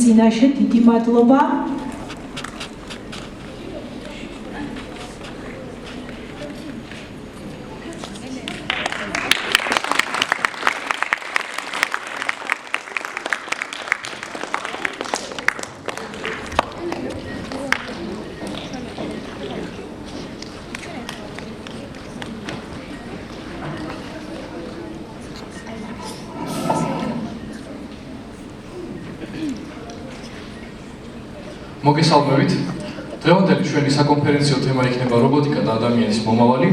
წინაშე დიდი მადლობა. მოგესალმებით. დღევანდელი ჩვენი საკონფერენციო თემა იქნება რობოტიკა და ადამიანის მომავალი.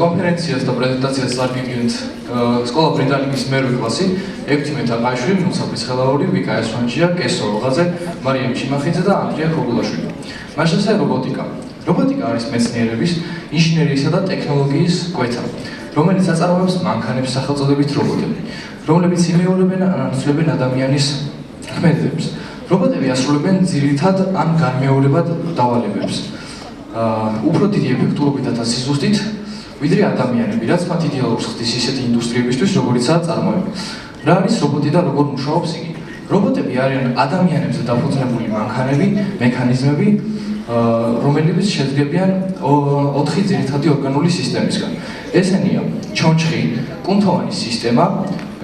კონფერენციას და პრეზენტაციას წარდგენთ სკოლა ბრიტანიკის მერვე კლასი, 16 აყაიშვილი, ნუსაფრის ხელაური, ვიკა ესვანჯია, კესო ოღაძე, მარიამ ჩიმახიძე და ანდრია ქოგულაშვილი. მაშასე რობოტიკა. რობოტიკა არის მეცნიერების, ინჟინერიისა და ტექნოლოგიის კვეთა, რომელიც აწარმოებს მანქანების სახელწოდებით რობოტები, რომლებიც იმეორებენ ან ანაცვლებენ ადამიანის ქმედებებს. რობოტები ასრულებენ ძირითად ან განმეორებად დავალებებს. უფრო დიდი ეფექტურობითა და სიზუსტით, ვიდრე ადამიანები, რაც მათ იდეალურს ხდის ისეთი ინდუსტრიებისთვის, როგორიცაა წარმოება. რა არის რობოტი და როგორ მუშაობს იგი? რობოტები არიან ადამიანებზე დაფუძნებული მანქანები, მექანიზმები, რომლებიც შედგებიან 4 ძირითადი ორგანული სისტემისგან. ესენია ჩონჩხი, კუნთოვანი სისტემა,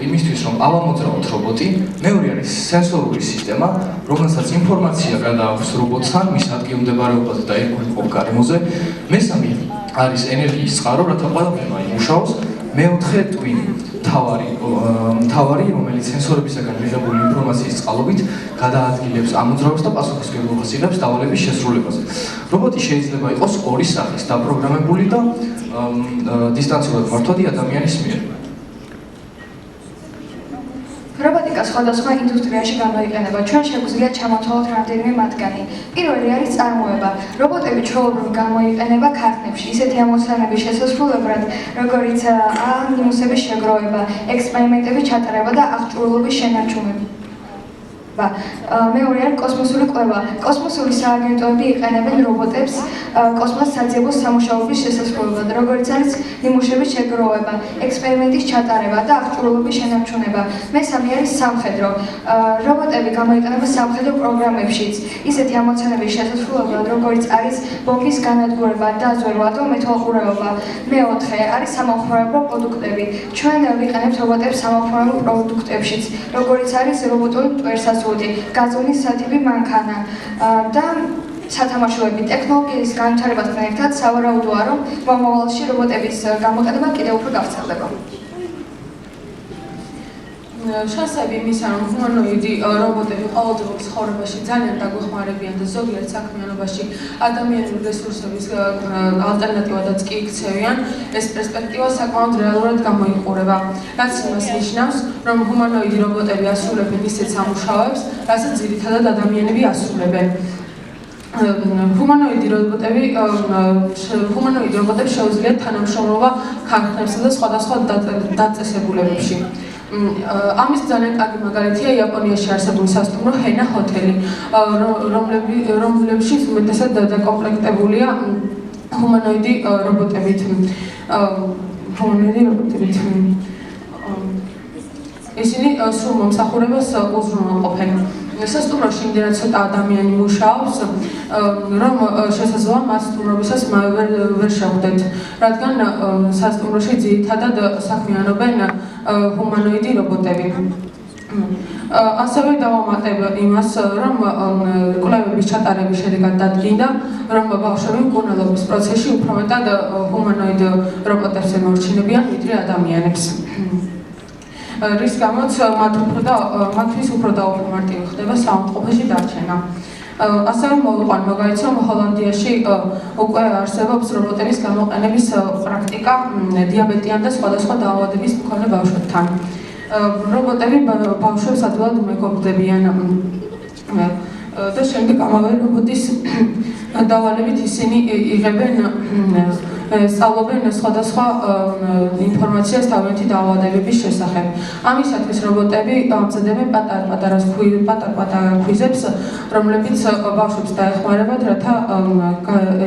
იმისთვის რომ ავამოძრავოთ რობოტი, მეორე არის სენსორული სისტემა, რომელსაც ინფორმაცია გადააქვს რობოტთან, მის ადგილმდებარეობაზე და ეკვლეპ გარემოზე, მესამე არის ენერგიის წყარო, რათა ყველაფერმა იმუშაოს, მეოთხე ტვინი, მთავარი, რომელიც სენსორებისაგან მიღებული ინფორმაციის წყალობით გადაადგილებს ამოძრავებს და პასუხისმგებლობას იღებს დავალების შესრულებაზე. რობოტი შეიძლება იყოს ორი სახის, დაპროგრამებული და დისტანციურად მართვადი ადამიანის მიერ. რობოტიკა სხვადასხვა ინდუსტრიაში გამოიყენება. ჩვენ შეგვიძლია ჩამოთვალოთ რამდენიმე მათგანი. პირველი არის წარმოება. რობოტები ჩვეულებრივ გამოიყენება ქარხნებში, ისეთი ამოცანების შესასრულებლად, როგორიც ნიმუშების შეგროვება, ექსპერიმენტების ჩატარება და აღჭურვილობის შენარჩუნება. მეორე არის კოსმოსური კვლევა. კოსმოსური სააგენტოები იყენებენ რობოტებს კოსმოსის საძიებო სამუშაოების შესასრულებლად, როგორიც არის ნიმუშების შეგროვება, ექსპერიმენტის ჩატარება და აღჭურვილობის შენარჩუნება. მესამე არის სამხედრო. რობოტები გამოიყენება სამხედრო პროგრამებშიც, ისეთი ამოცანების შესასრულებლად, როგორიც არის ბომბის განადგურება, დაზვერვა და მეთვალყურეობა. მეოთხე არის სამომხმარებლო პროდუქტები. ჩვენ ვიყენებთ რობოტებს სამომხმარებლო პროდუქტებშიც, როგორიც არის რობოტული მტვერსას გაზონის სათიბი მანქანა და სათამაშოები. ტექნოლოგიის განვითარებასთან ერთად სავარაუდოა, რომ მომავალში რობოტების გამოყენება კიდევ უფრო გავრცელდება. შანსები იმისა, რომ ჰუმანოიდი რობოტები ყოველდღიურ ცხოვრებაში ძალიან დაგვეხმარებიან და ზოგიერთ საქმიანობაში ადამიანური რესურსების ალტერნატივადაც კი იქცევიან, ეს პერსპექტივა საკმაოდ რეალურად გამოიყურება. რაც იმას ნიშნავს, რომ ჰუმანოიდი რობოტები ასრულებენ ისეთ სამუშაოებს, რასაც ძირითადად ადამიანები ასრულებენ. ჰუმანოიდი რობოტებს შეუძლიათ თანამშრომლობა ქარხნებსა და სხვადასხვა დაწესებულებებში. ამის ძალიან კარგი მაგალითია იაპონიაში არსებული სასტუმრო ჰენა ჰოტელი, რომლებშიც უმეტესად დაკომპლექტებულია ჰუმანოიდი რობოტებით. ისინი სრულ მომსახურებას უზრუნველყოფენ. სასტუმროში იმდენად ცოტა ადამიანი მუშაობს, რომ შესაძლოა მათ სტუმრობისას ვერ შევხვდეთ, რადგან სასტუმროში ძირითადად საქმიანობენ ჰუმანოიდი რობოტები. ასევე დავამატებ იმას, რომ კვლევების ჩატარების შედეგად დადგინდა, რომ ბავშვები მკურნალობის პროცესში უფრო მეტად ჰუმანოიდ რობოტებს ემორჩილებიან, ვიდრე ადამიანებს. რის გამოც მათთვის უფრო დაუპრომარტივი ხდება საავადმყოფოში დარჩენა. ასევე მოვიყვან მაგალითს, რომ ჰოლანდიაში უკვე არსებობს რობოტების გამოყენების პრაქტიკა დიაბეტიან და სხვადასხვა დაავადების მქონე ბავშვებთან. რობოტები ბავშვებს ადვილად უმეგობრდებიან და შემდეგ ამავე რობოტის დავალებით ისინი იღებენ სწავლობენ სხვადასხვა ინფორმაციას თავიანთი დაავადებების შესახებ. ამისათვის რობოტები ამზადებენ პატარ-პატარა ქვიზებს, რომლებიც ბავშვებს დაეხმარებათ, რათა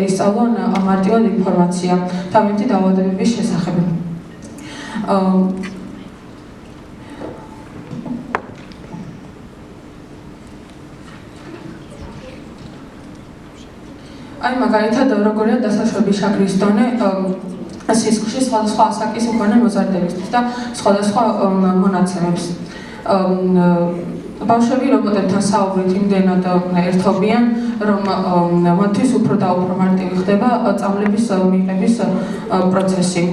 ისწავლონ მარტივად ინფორმაცია თავიანთი დაავადებების შესახებ. აი მაგალითად როგორია დასაშვების შაქრის დონე სისხლში სხვადასხვა ასაკის მქონე მოზარდებისთვის და სხვადასხვა მონაცემებს. ბავშვები რობოტებთან საუბრით იმდენად ერთობიან, რომ მათთვის უფრო და უფრო მარტივი ხდება წამლების მიღების პროცესი.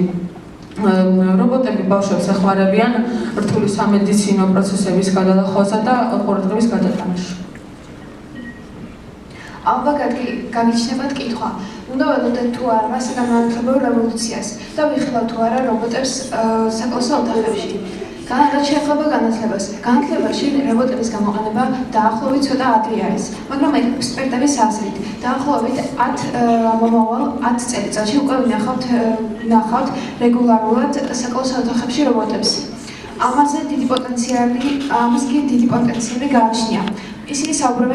რობოტები ბავშვებს ეხმარებიან რთული სამედიცინო პროცესების გადალახვასა და ყურადღების გადატანაში. ალბათ გაგიჩნდებათ კითხვა, უნდა ველოდეთ თუ არა საგანმანათლებლო რევოლუციას და ვიხილავთ თუ არა რობოტებს საკლასო ოთახებში. რაც შეეხება განათლებას. განათლებაში რობოტების გამოყენება დაახლოებით ცოტა ადრე არის, მაგრამ ექსპერტების აზრით, დაახლოებით 10 წელიწადში უკვე ვნახავთ რეგულარულად საკლასო ოთახებში რობოტებს. ამას კი დიდი პოტენციალი გააჩნია. ისინი საუბრობენ